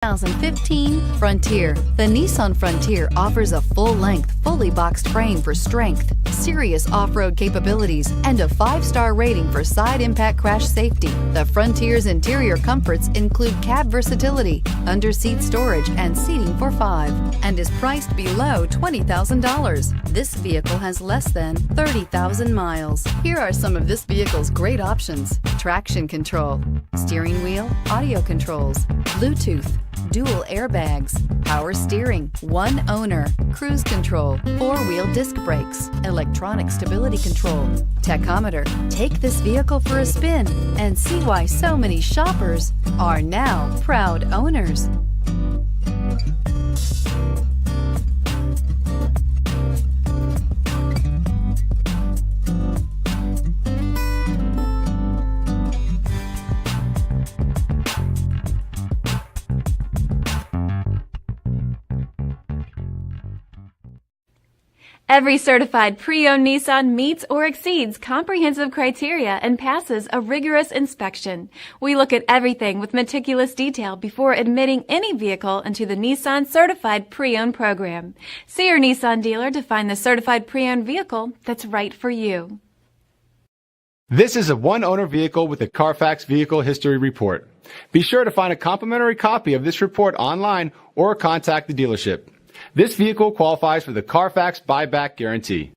2015 Frontier. The Nissan Frontier offers a full-length, fully boxed frame for strength, serious off-road capabilities, and a 5-star rating for side impact crash safety. The Frontier's interior comforts include cab versatility, under-seat storage, and seating for 5, and is priced below $20,000. This vehicle has less than 30,000 miles. Here are some of this vehicle's great options: traction control, steering wheel audio controls, Bluetooth, dual airbags, power steering, one owner, cruise control, 4-wheel disc brakes, electronic stability control, tachometer. Take this vehicle for a spin and see why so many shoppers are now proud owners. Every certified pre-owned Nissan meets or exceeds comprehensive criteria and passes a rigorous inspection. We look at everything with meticulous detail before admitting any vehicle into the Nissan Certified Pre-Owned program. See your Nissan dealer to find the certified pre-owned vehicle that's right for you. This is a one-owner vehicle with a CARFAX Vehicle History Report. Be sure to find a complimentary copy of this report online or contact the dealership. This vehicle qualifies for the CARFAX buyback guarantee.